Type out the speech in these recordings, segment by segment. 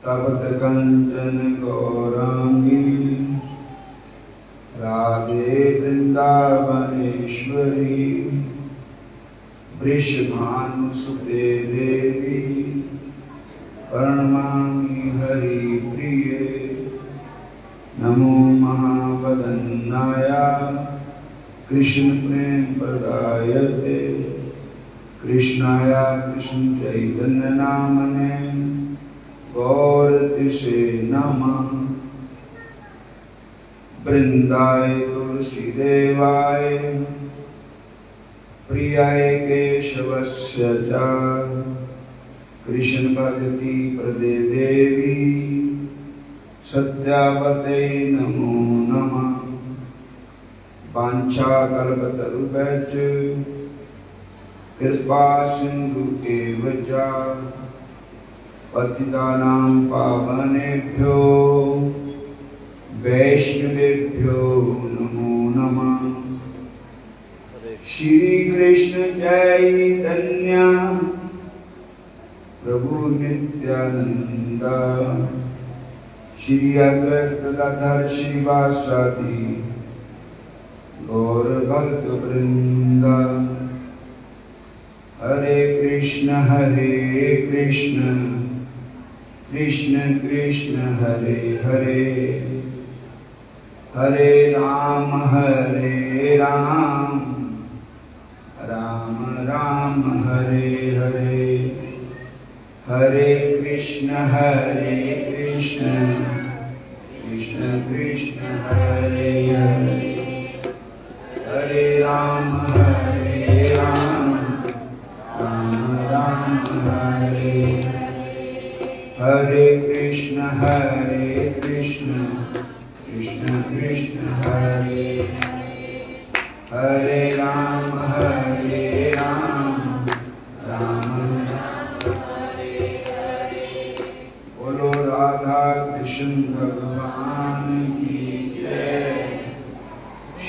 तप्त कंचन गौरांगी राधे वृंदावनेश्वरी वृषभानुसुते देवी प्रणमामि हरि प्रिये। नमो महावदन्नाय कृष्ण प्रेम प्रदायते कृष्णाय कृष्ण चैतन्य नामने गौरतिसे नमः। वृंदाय तुलसीदेवाय प्रियाय केशवस्य च कृष्ण भक्ति प्रदे देवी सत्यावते नमो नमः। वाञ्छाकल्पतरुभ्यश्च कृपा सिंधु एव च पतितानां पावनेभ्यो वैष्णवेभ्यो नमो नमः। श्री कृष्ण चैतन्य प्रभु नित्यानंद श्री अद्वैत गदाधर श्रीवासादि गौर भक्त वृंद। हरे कृष्ण कृष्ण कृष्ण हरे हरे हरे राम राम राम हरे हरे। हरे कृष्ण कृष्ण कृष्ण हरे हरे हरे राम राम राम हरे हरे कृष्ण कृष्ण कृष्ण हरे हरे राम राम हरे हरे। बोलो राधा कृष्ण भगवान की जय।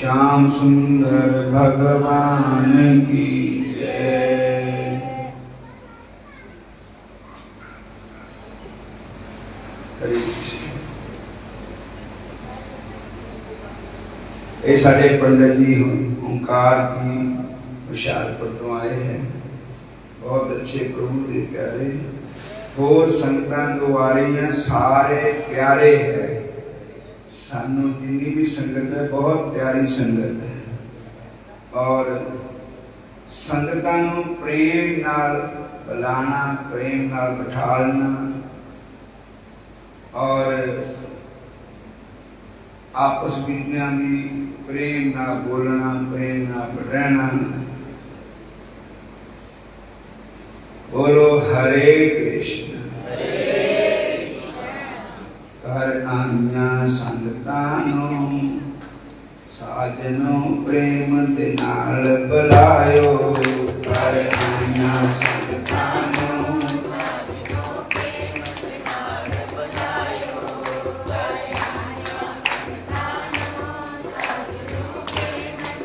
श्याम सुंदर भगवान की जय। हरे कृष्ण। ये साढ़े पंडित जी ओंकार की विशालपुर तो आए हैं। बहुत अच्छे प्रभु दे प्यारे और संगतां जो आ रही हैं सारे प्यारे है। सानू जितनी भी संगत है बहुत प्यारी संगत है और संगतां नू प्रेम नाल बुलाना प्रेम नाल बिठालना और आपस बीतियां दी प्रेम ना बोलना प्रेम ना रहना। बोलो हरे कृष्ण कर आइया संगतां नू साजनो प्रेम दे नाल बुलायो। कर आइया संगतां नू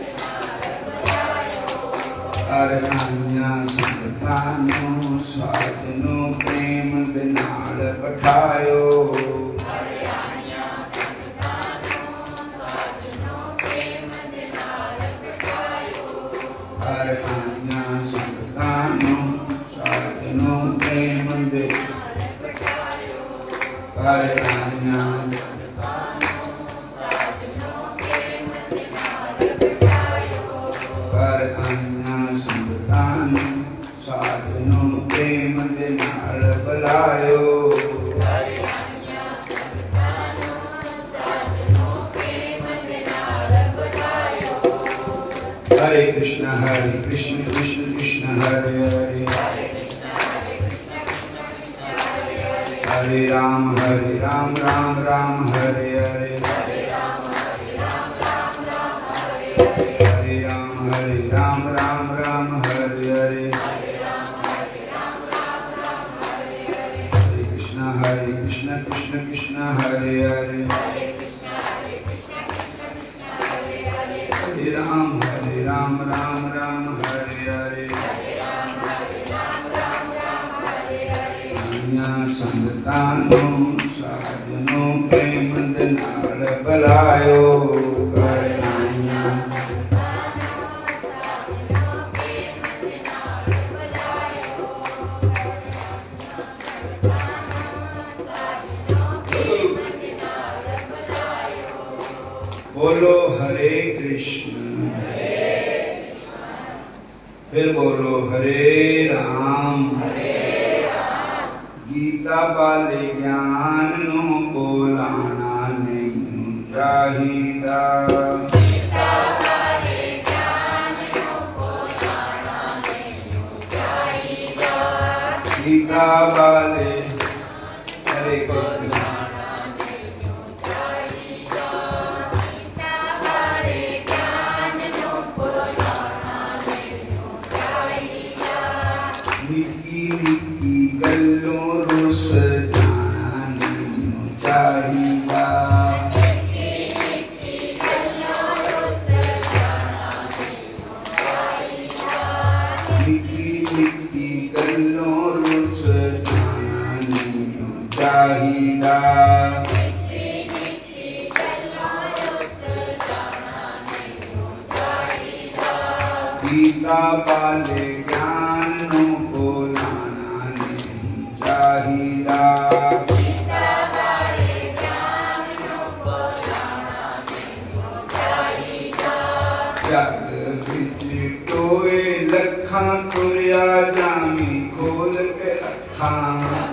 साजनो प्रेम दे नाल बिठायो। कर आइया संगतां नू साजनो प्रेम दे कर आइया साजनो प्रेम दे नाल बुलायो। हरे कृष्ण कृष्ण कृष्ण हरे हरे हरे राम राम राम हरे हरे हरे राम राम हरे हरे हरे कृष्ण कृष्ण कृष्ण हरे हरे हरे राम राम हरे हरे। संगता सानू साजनों प्रेम दे नाल बुलायो करनाइयां बोलो हरे कृष्ण फिर बोलो हरे राम गीता वाले ज्ञान नू बोलाना नहीं चाहिदा गीता वाले ज्ञान नू बोलाना नहीं चाहिदा गीता वाले हरे कृष्ण गीता वाले ज्ञान नू बोलाना नहीं चाहिदा गीता वाले ज्ञान नू बोलाना नहीं चाहिदा जग विच टोए लखां तुरिया जामी खोल के अखां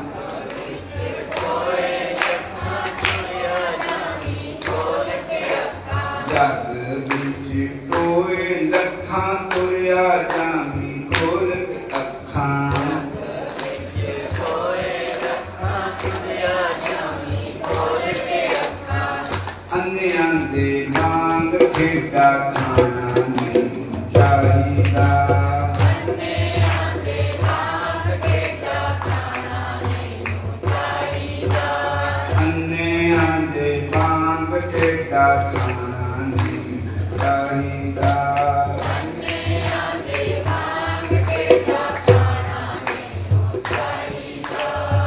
जग विच टोए लखां तुरिया जामी खोल के अखां अन्नियां दे मांग खेड़ा खाना नहीं चाहिदा अन्नियां दे मांग खेड़ा खाना नहीं चाहिदा अन्नियां दे मांग खेड़ा खाना नहीं चाहिदा अन्नियां दे मांग खेड़ा खाना नहीं चाहिदा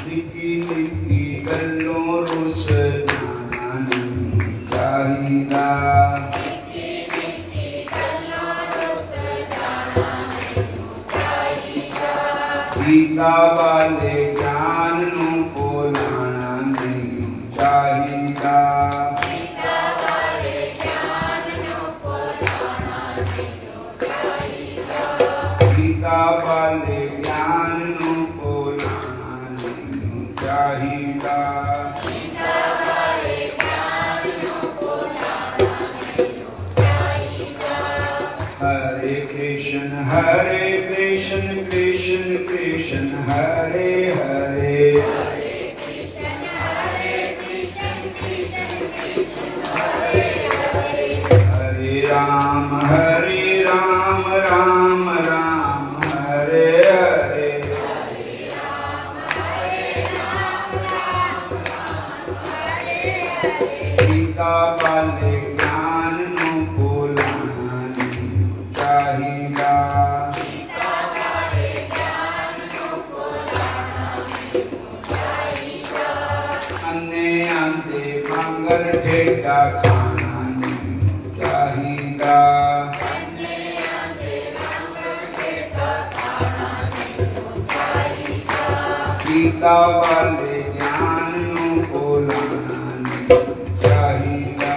निक्की निक्की गल्लों रुस जाना नहीं चाहिदा निक्की निक्की गल्लों रुस जाना नहीं चाहिदा गीता वाले ज्ञान नू बोलाना नहीं चाहिदा गीता वाले ज्ञान नू बोलाना नहीं चाहिदा गीता वाले ज्ञान नू बोलाना नहीं चाहिदा गीता वाले ज्ञान नू बोलाना नहीं चाहिदा हरे कृष्ण कृष्ण कृष्ण हरे हरे हरे राम राम राम हरे हरे गीता वाले ज्ञान नू बोलाना नहीं चाहिदा गीता वाले ज्ञान नू बोलाना नहीं चाहिदा अन्नियां दे मंगर ठेका खाना नहीं चाहिदा अन्नियां दे मंगर ठेका खाना नहीं चाहिदा गीता वाले ज्ञान नू बोलाना नहीं चाहिदा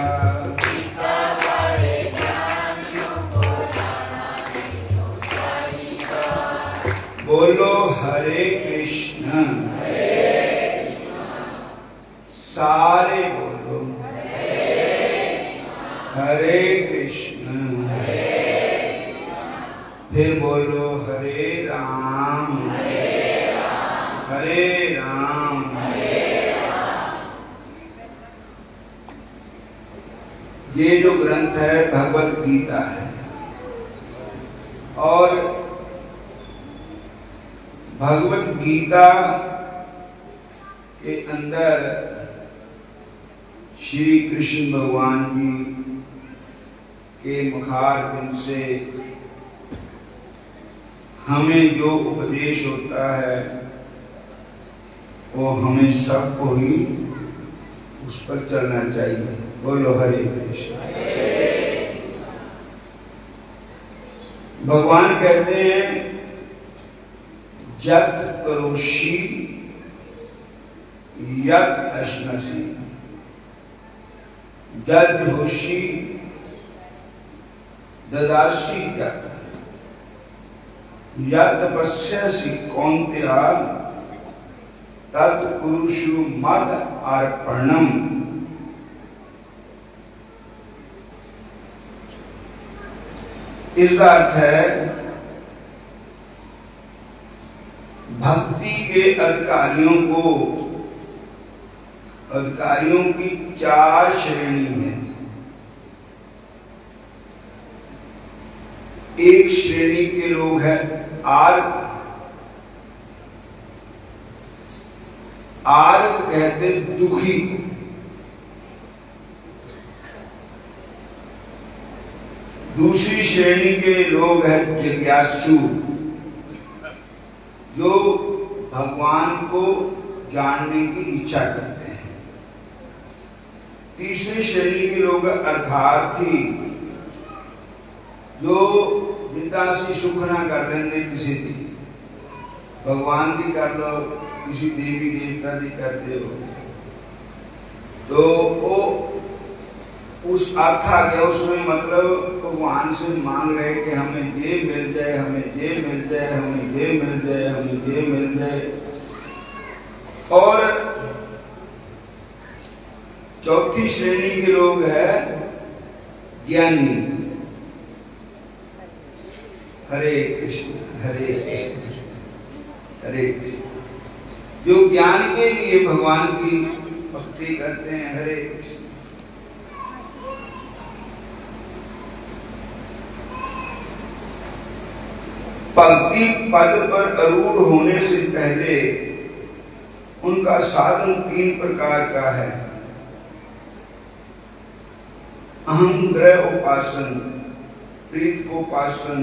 गीता वाले ज्ञान नू बोलाना नहीं चाहिदा बोलो हरे कृष्ण सारे बोलो हरे कृष्ण फिर बोलो हरे राम हरे राम ये जो ग्रंथ है भगवत गीता है और भगवत गीता के अंदर श्री कृष्ण भगवान जी के मुखारबिंद से हमें जो उपदेश होता है वो हमें सबको ही उस पर चलना चाहिए। बोलो हरे कृष्ण। भगवान कहते हैं जत करोषि यत अश्नसि दद्योषि ददासी यत यत पश्यसि कौन्तेय तत् कुरुषु मद अर्पणम। इसका अर्थ है भक्ति के अधिकारियों की 4 श्रेणी है। एक श्रेणी के लोग हैं आर्त। आर्त कहते दुखी। दूसरी श्रेणी के लोग हैं जिज्ञासु, जो भगवान को जानने की इच्छा करते हैं। तीसरी श्रेणी के लोग अर्थार्थी, जो जिंदा सी सुख ना कर लेंगे किसी दी, भगवान की कर लो, किसी देवी देवता की करते हो तो वो उस अर्थ आ गया। उसमें मतलब भगवान से मांग रहे कि हमें ये मिल जाए, हमें ये मिल जाए, हमें ये मिल जाए, हमें ये मिल जाए। और चौथी श्रेणी के लोग हैं ज्ञानी। हरे कृष्ण हरे कृष्ण हरे कृष्ण, जो ज्ञान के लिए भगवान की भक्ति करते हैं। हरे कृष्ण। भक्ति पद पर आरूढ़ होने से पहले उनका साधन 3 प्रकार का है। अहम ग्रह उपासन, प्रीत को उपासन,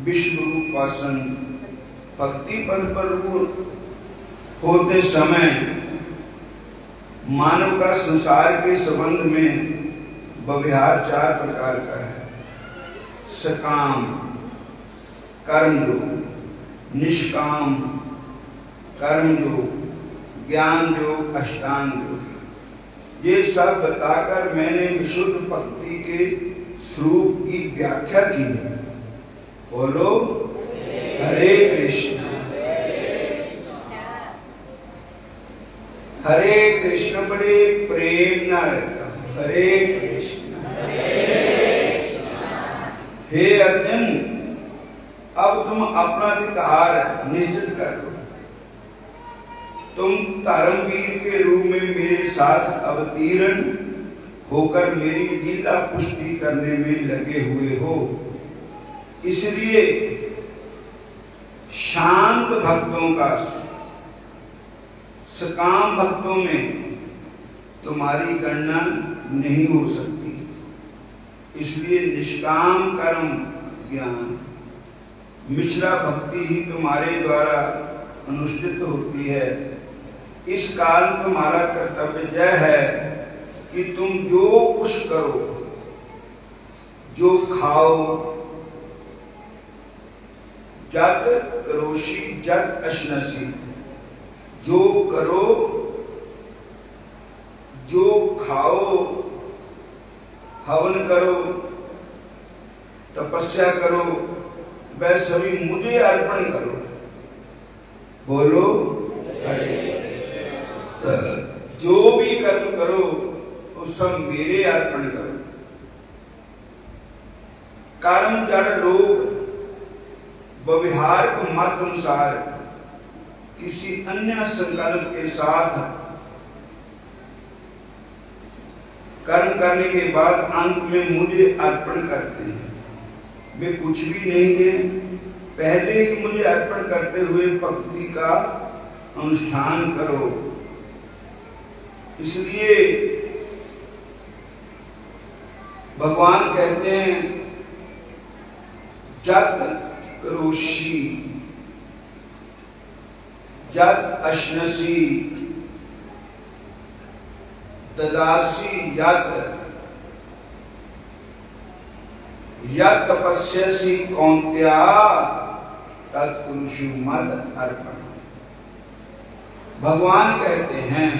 विश्व उपासन। भक्ति पद पर होते समय मानव का संसार के संबंध में व्यवहार 4 प्रकार का है। सकाम कर्म योग, निष्काम कर्म योग, ज्ञान योग, अष्टांग योग। ये सब बताकर मैंने विशुद्ध भक्ति के स्वरूप की व्याख्या की है। बोलो हरे कृष्ण हरे कृष्ण। बड़े प्रेम न रहता। हरे कृष्ण। हे अर्जुन, अब तुम अपना अधिकार निश्चित कर लो। तुम धर्मवीर के रूप में मेरे साथ अवतीर्ण होकर मेरी लीला पुष्टि करने में लगे हुए हो। इसलिए शांत भक्तों का सकाम भक्तों में तुम्हारी गणना नहीं हो सकती। इसलिए निष्काम कर्म ज्ञान मिश्रा भक्ति ही तुम्हारे द्वारा अनुष्ठित होती है। इस कारण तुम्हारा कर्तव्य यह है कि तुम जो कुछ करो, जो खाओ, जत करोषि जत अश्नसि, जो करो, जो खाओ, हवन करो, तपस्या करो, वह सभी मुझे अर्पण करो। बोलो जो भी कर्म करो वो सब मेरे अर्पण करो। कर्म जड़ लोग व्यवहारिक मत अनुसार किसी अन्य संकल्प के साथ कर्म करने के बाद अंत में मुझे अर्पण करते हैं। वे कुछ भी नहीं है, पहले ही मुझे अर्पण करते हुए भक्ति का अनुष्ठान करो। इसलिए भगवान कहते हैं जत करोषि यत् अश्नसि ददासि यत् तपस्यसि कौन्त्या तत्कुरुषु मद अर्पण। भगवान कहते हैं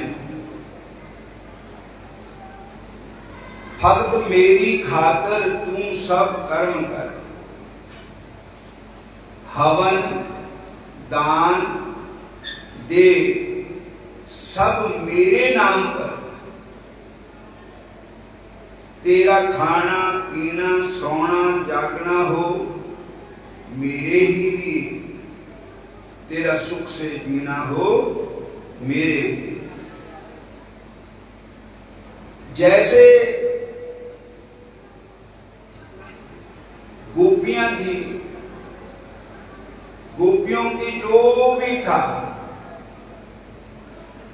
भक्त मेरी खातर तू सब कर्म कर, हवन दान दे सब मेरे नाम पर। तेरा खाना पीना सोना जागना हो मेरे ही लिए, तेरा सुख से जीना हो मेरे लिए। जैसे गोपियां थी, गोपियों की जो भी था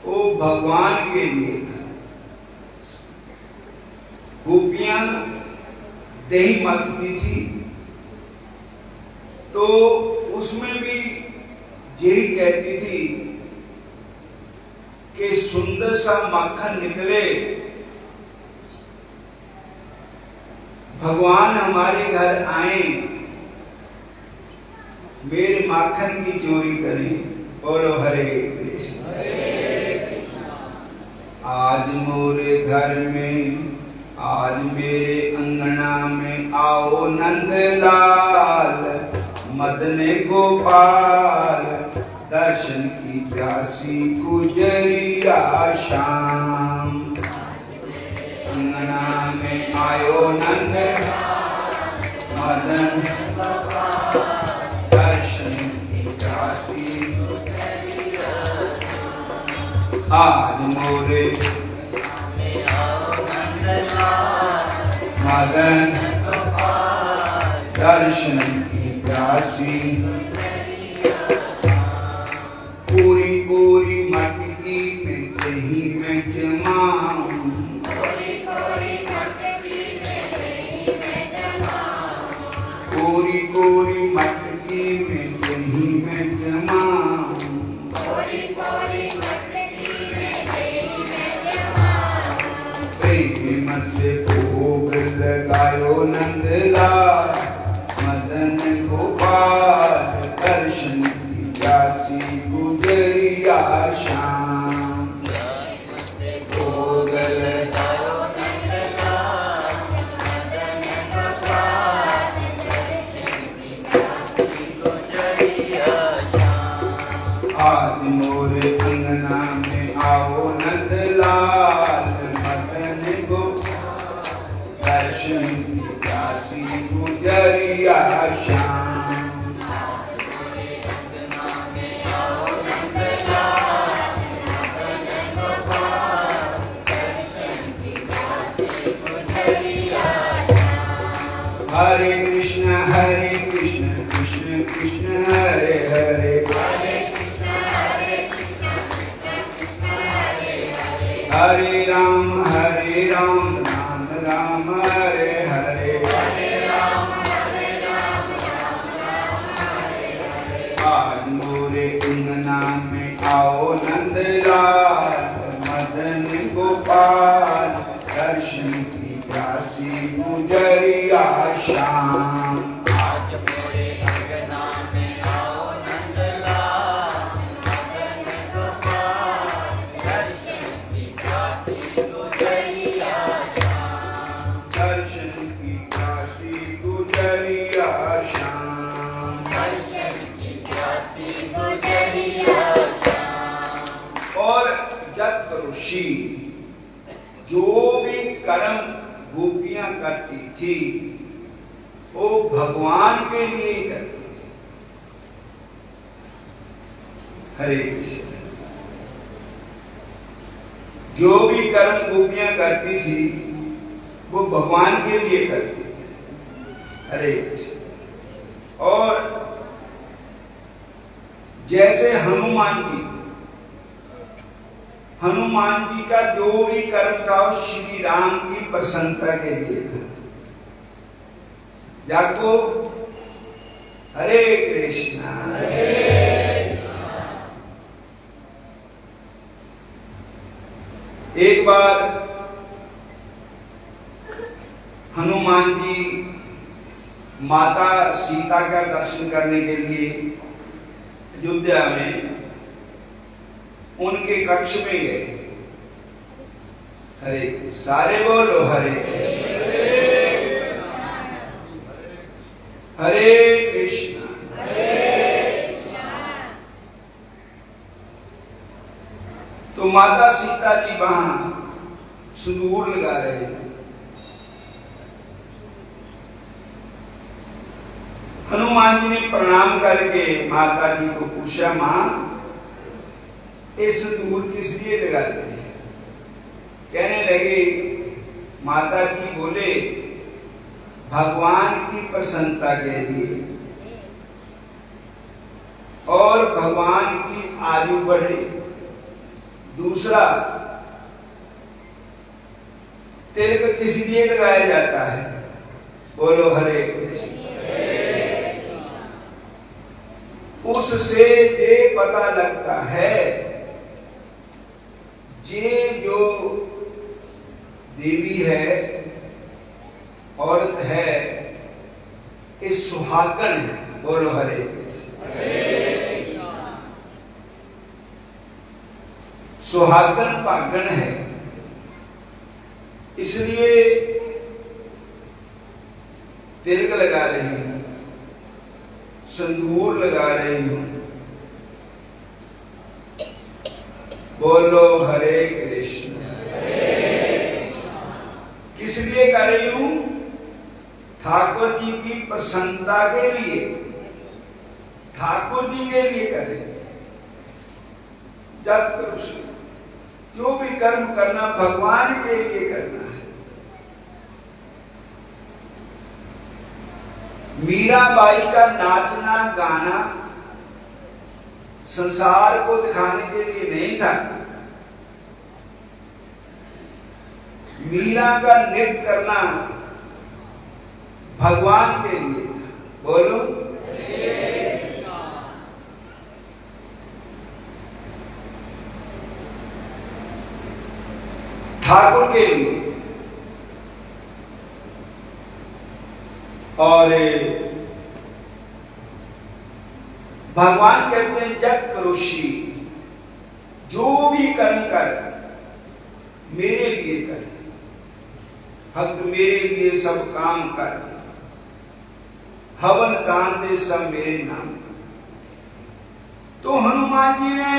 वो भगवान के लिए था। गोपियां दही मथती थी तो उसमें भी यही कहती थी कि सुंदर सा मक्खन निकले, भगवान हमारे घर आए, मेरे माखन की चोरी करें। बोलो हरे कृष्ण। आज मोरे घर में, आज मेरे अंगना में आओ नंदलाल, मदन गोपाल, दर्शन की प्यासी गुजरिया शाम। अंगना में आयो नंदलाल, मदन गोपाल, दर्शन की प्यासी गुजरिया शाम। आज मोरे मदन दर्शन की प्यासी, पूरी पूरी मटकी में दही में जमाऊं, पूरी पूरी मटकी में दही में जमाऊं, पूरी पूरी मटकी में दही में जमाऊं, पूरी पूरी मटकी में दही में जमाऊं। प्रेम से भोग लगायो नंदलाल, मदन गोपाल, दर्शन की प्यासी गुजरिया शाम। भोग लगायो नंदलाल, मदन गोपाल, दर्शन की प्यासी गुजरिया शाम। आज मोरे अंगना में आओ नंदलाल, मदन गोपाल, दर्शन की प्यासी गुजरिया शाम। हरे कृष्ण कृष्ण कृष्ण हरे हरे, हरे कृष्ण कृष्ण कृष्ण हरे हरे, हरे राम राम राम हरे हरे, हरे राम राम हरे हरे। आज मोरे अंगना में आओ नंदलाल, मदन गोपाल, दर्शन की प्यासी गुजरिया शाम। आज मोरे अंगना में आओ नंदलाल, मदन गोपाल, दर्शन की प्यासी गुजरिया शाम। दर्शन की प्यासी गुजरिया शाम, दर्शन की प्यासी गुजरिया शाम। और जत ऋषि जो भी कर्म गोपियां करती थी वो भगवान के लिए करती थी। हरे कृष्ण। जो भी कर्म गोपियां करती थी वो भगवान के लिए करती थी। हरे कृष्ण। और जैसे हनुमान जी का जो भी कर्म था वो श्री राम की प्रसन्नता के लिए था। जाको हरे कृष्णा। एक बार हनुमान जी माता सीता का दर्शन करने के लिए अयोध्या में उनके कक्ष में गए। हरे सारे बोलो हरे हरे कृष्णा। तो माता सीता जी वहां सिंदूर लगा रहे थे। हनुमान जी ने प्रणाम करके माता जी को पूछा, मां ये सिंदूर किस लिए लगाते हैं? कहने लगे, माता जी बोले भगवान की प्रसन्नता के लिए और भगवान की आयु बढ़े। दूसरा, तिलक किस लिए लगाया जाता है? बोलो हरे कृष्ण। उससे ये पता लगता है ये जो देवी है, औरत है, इस सुहागन है। बोलो हरे कृष्ण। सुहागन भागन है, इसलिए तिलक लगा रही हूं, सिंदूर लगा रही हूं। बोलो हरे कृष्ण। किस लिए कर रही हूं? ठाकुर जी की प्रसन्नता के लिए, ठाकुर जी के लिए कर रही हूं। जब करो जो भी कर्म करना भगवान के लिए करना है। मीराबाई का नाचना गाना संसार को दिखाने के लिए नहीं था। मीरा का नृत्य करना भगवान के लिए था। बोलो ठाकुर के लिए। और भगवान कहते हैं जग करोशी, जो भी कर्म कर मेरे लिए कर, भक्त मेरे लिए सब काम कर, हवन दान दे सब मेरे नाम। तो हनुमान जी ने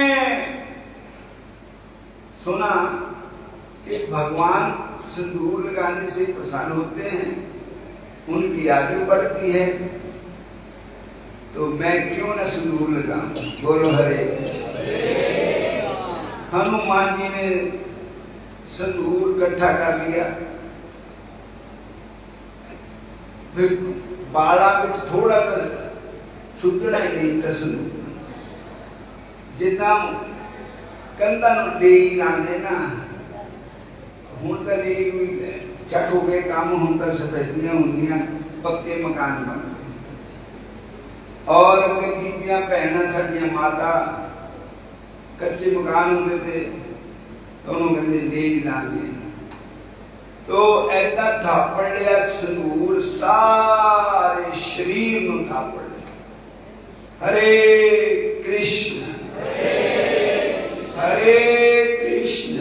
सुना कि भगवान सिंदूर लगाने से प्रसन्न होते हैं, उनकी आयु बढ़ती है, तो मैं क्यों न सिंदूर लगाऊं। बोलो हरे। हनुमान जी ने सिंदूर इकट्ठा कर लिया। फिर बाड़ा में थोड़ा सुधना ही नहीं था सिंदूर, जितना कंधा ले लाने ना हूं तो नहीं चक हो गए काम। हूं तो सफेदियां होंदियां, पक्के मकान बनते और बीबियां भैन साडियां माता कच्चे मकान होंगे थे, तो उन्होंने कहते ले लाने। तो ऐसा थापड़ लिया सिंदूर, सारे शरीर में थापड़ लिया। हरे कृष्ण हरे कृष्ण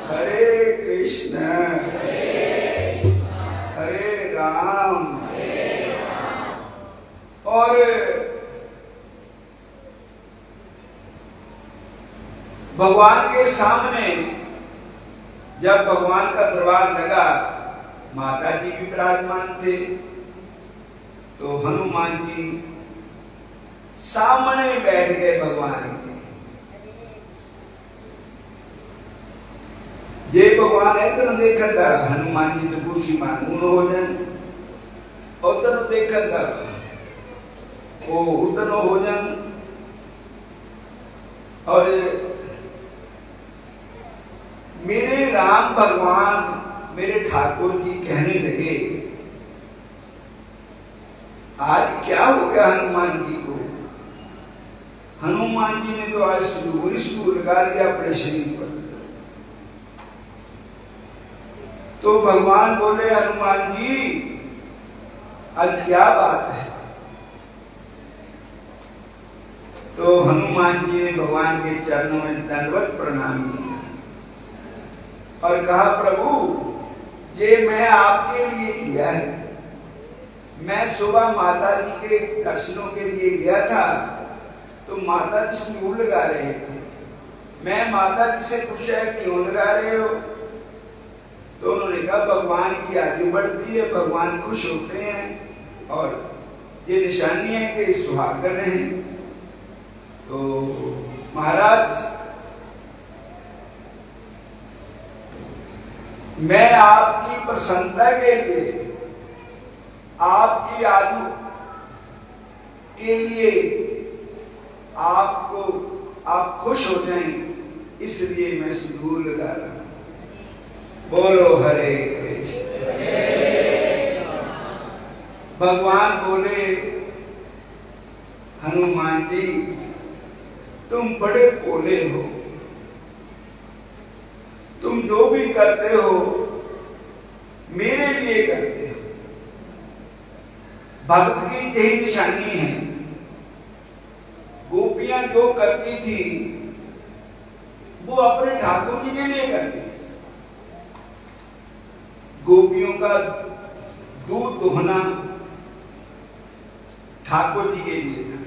हरे कृष्ण हरे राम। और भगवान के सामने जब भगवान का दरबार लगा, माता जी भी विराजमान थे, तो हनुमान जी सामने बैठ गए भगवान के। जे भगवान इधर देखा था, हनुमान जी तो कुर्सी मानून हो जाए, उधर देखा था वो उधर हो जाए। और मेरे राम भगवान मेरे ठाकुर जी कहने लगे, आज क्या हो गया हनुमान जी को? हनुमान जी ने तो आज सिंदूर लगा लिया अपने शरीर पर। तो भगवान बोले हनुमान जी अब क्या बात है। तो हनुमान जी ने भगवान के चरणों में दंडवत प्रणाम किया और कहा प्रभु ये मैं आपके लिए किया है। मैं सुबह माता जी के दर्शनों के लिए गया था तो माता जी स्टूल लगा रहे थे। मैं माता जी से पूछा क्यों लगा रहे हो, तो उन्होंने कहा भगवान की आयु बढ़ती है, भगवान खुश होते हैं और ये निशानी है कि सुहागन है। तो महाराज मैं आपकी प्रसन्नता के लिए, आपकी आयु के लिए आप खुश हो जाएं, इसलिए मैं सिंदूर लगा रहा हूं। बोलो हरे कृष्ण। भगवान बोले हनुमान जी तुम बड़े भोले हो, तुम जो भी करते हो मेरे लिए करते हो। भक्त की यही निशानी है। गोपियां जो करती थी वो अपने ठाकुर जी के लिए करती थी। गोपियों का दूध दोहना ठाकुर जी के लिए था।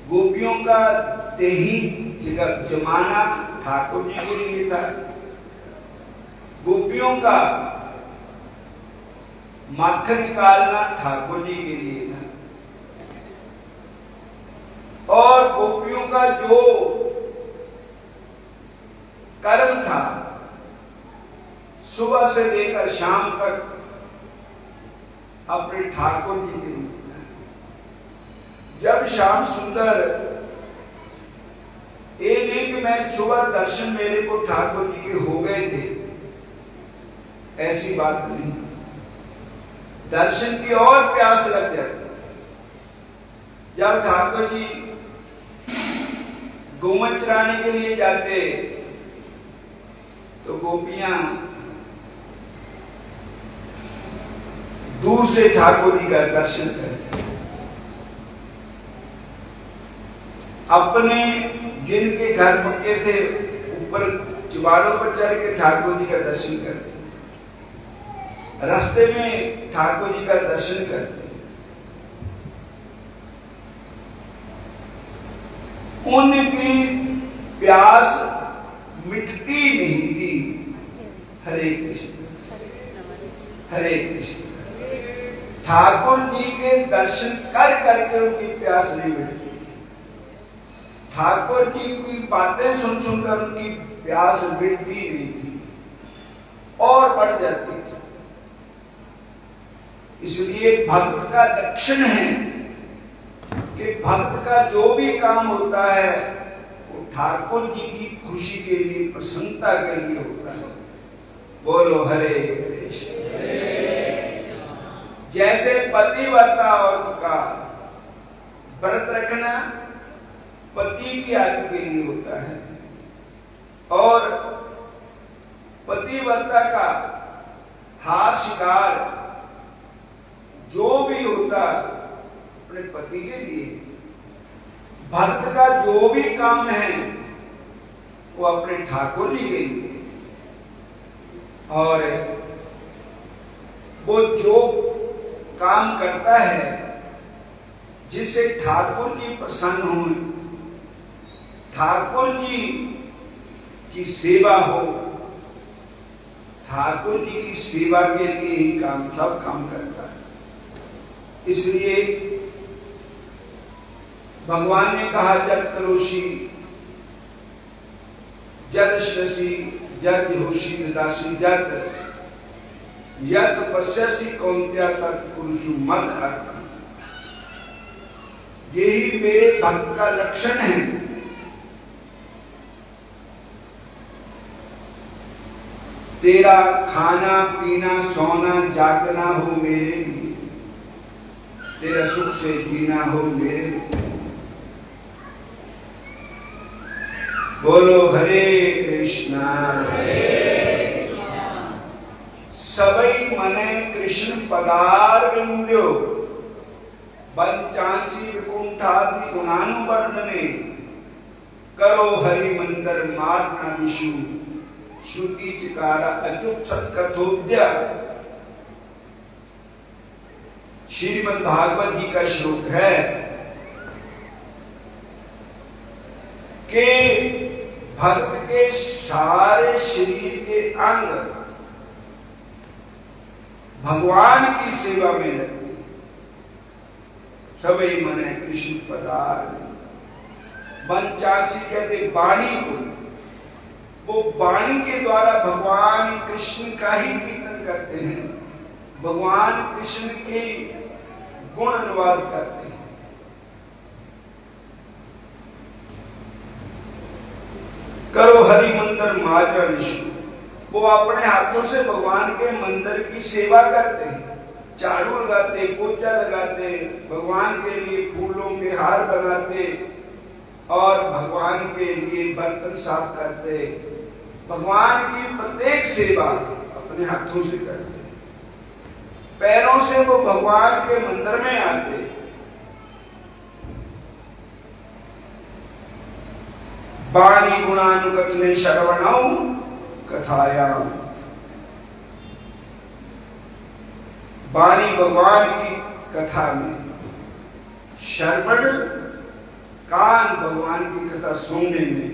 गोपियों का दही जमाना ठाकुर जी के लिए था। गोपियों का माखन निकालना ठाकुर जी के लिए था। और गोपियों का जो कर्म था सुबह से लेकर शाम तक अपने ठाकुर जी के लिए था। जब श्याम सुंदर ये नहीं कि मैं सुबह दर्शन मेरे को ठाकुर जी के हो गए थे, ऐसी बात नहीं। दर्शन की और प्यास लग जाती। जब ठाकुर जी गोमन चराने के लिए जाते तो गोपियां दूर से ठाकुर जी का दर्शन करते। अपने जिनके घर पक्के थे ऊपर चुबारों पर चढ़ के ठाकुर जी का दर्शन करते। रास्ते में ठाकुर जी का दर्शन करते। उनकी प्यास मिटती नहीं थी। हरे कृष्ण हरे कृष्ण। ठाकुर जी के दर्शन कर करके उनकी प्यास नहीं मिटती थी। ठाकुर जी की बातें सुन सुनकर उनकी प्यास मिटती नहीं थी और बढ़ जाती थी। इसलिए भक्त का लक्षण है कि भक्त का जो भी काम होता है वो ठाकुर जी की खुशी के लिए, प्रसन्नता के लिए होता है। बोलो हरे कृष्ण। जैसे पतिव्रता औरत का व्रत रखना पति की आयु के लिए होता है और पतिव्रता का हार शिकार जो भी होता अपने पति के लिए। भक्त का जो भी काम है वो अपने ठाकुर जी के लिए। और वो जो काम करता है जिससे ठाकुर जी प्रसन्न हो, ठाकुर जी की सेवा हो, ठाकुर जी की सेवा के लिए ही काम सब काम करता है। इसलिए भगवान ने कहा जद करोषि जद श्रसी जद होशी दासी जद यत पश्यसी कौन्त्या तत् पुरुषु मद अर्थ। यही मेरे भक्त का लक्षण है। तेरा खाना पीना सोना जागना हो मेरे लिए, तेरा सुख से जीना हो मेरे लिए। बोलो हरे कृष्णा सबई मने कृष्ण पदार विंद्यो पंचासी विकुंठादि गुणानुवर्णने करो हरि मंदिर मार्गनादिशु श्रुति चिकारा अच्युत सत्कथोद्या। श्रीमद् भागवत जी का श्लोक है कि भक्त के सारे शरीर के अंग भगवान की सेवा में लगते, सबई मने कृष्ण पदार। पंचासी कहते वाणी को, वो वाणी के द्वारा भगवान कृष्ण का ही कीर्तन करते हैं, भगवान कृष्ण के गुण अनुवाद करते हैं। करो हरि मंदिर मार्ग विष्णु, वो अपने हाथों से भगवान के मंदिर की सेवा करते हैं, झाड़ू लगाते, पोछा लगाते, भगवान के लिए फूलों के हार बनाते और भगवान के लिए बर्तन साफ करते, भगवान की प्रत्येक सेवा अपने हाथों से करते। पैरों से वो भगवान के मंदिर में आते, वाणी गुणानुकथने श्रवणौ कथायाम। वाणी भगवान की कथा में, श्रवण कान भगवान की कथा सुनने में,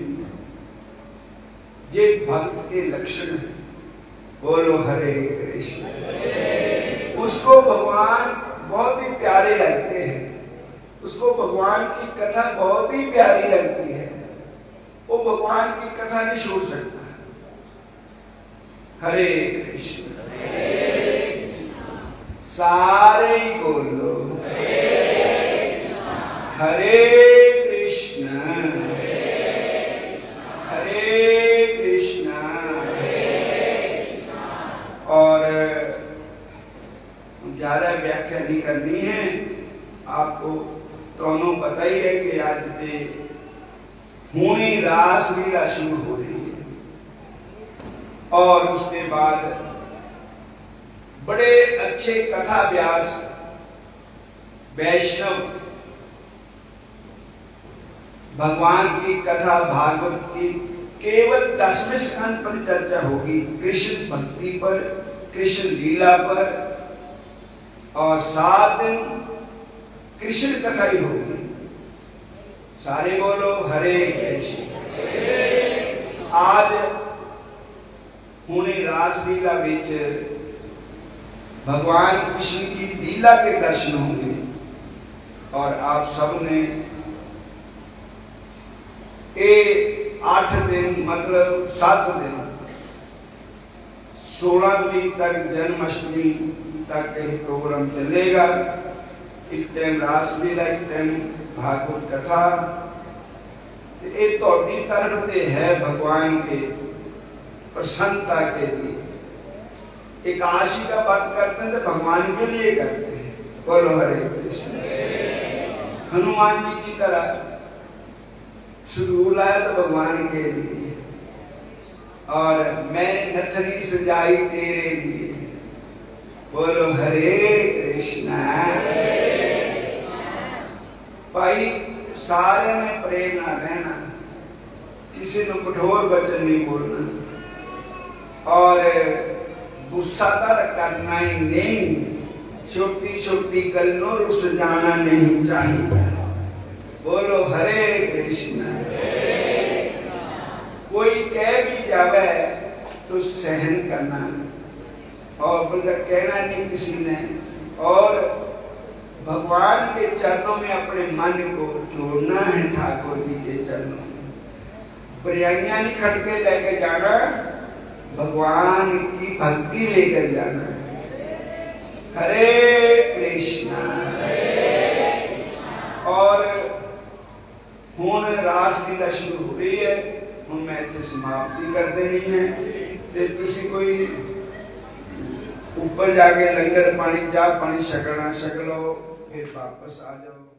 ये भक्त के लक्षण है। बोलो हरे कृष्ण। उसको भगवान बहुत ही प्यारे लगते हैं, उसको भगवान की कथा बहुत ही प्यारी लगती है, वो भगवान की कथा नहीं छोड़ सकता। हरे कृष्ण। सारे ही बोलो हरे कृष्ण हरे कृष्ण। और ज्यादा व्याख्या नहीं करनी है, आपको दोनों पता ही है कि आज से हुणी रास लीला शुरू हो रही है और उसके बाद बड़े अच्छे कथा व्यास वैष्णव भगवान की कथा भागवत की केवल 10वें स्कंद पर चर्चा होगी, कृष्ण भक्ति पर, कृष्ण लीला पर, और 7 दिन कृष्ण कथा ही होगी। सारे बोलो हरे कृष्ण। आज हुणे रास लीला विच भगवान कृष्ण की लीला के दर्शन होंगे और आप सबने 8 दिन मतलब 7 दिन 16 तारीख तक जन्माष्टमी तक यह प्रोग्राम चलेगा। एक टाइम रासलीला, एक टाइम भागवत कथा। ये तो तरफ से है भगवान के प्रसन्नता के लिए। एकादशी का व्रत करते हैं तो भगवान के लिए करते हैं। बोलो हरे कृष्ण। हनुमान जी की तरह सुदूर आया तो भगवान के लिए, और मैं नथनी सजाई तेरे लिए। बोलो हरे कृष्ण। भाई सारे ने प्रेरणा रहना, किसी ने कठोर वचन नहीं बोलना और गुस्सा करना ही नहीं, छोटी छोटी गलों रुस जाना नहीं चाहिए। बोलो हरे कृष्ण। कोई कह भी जावे तो सहन करना और बोलता कहना नहीं किसी ने, और भगवान के चरणों में अपने मन को जोड़ना है, ठाकुर जी के चरणों में। बुराइयां नहीं खटके लेके जाना, भगवान की भक्ति लेकर जाना है। हरे कृष्णा। और हुण रास लीला शुरू हो रही है, हुण मैं इतने समाप्ति कर देनी है। ते तुसी कोई ऊपर जाके लंगर पानी चाह पानी छकना छक लो, फिर वापस आ जाओ।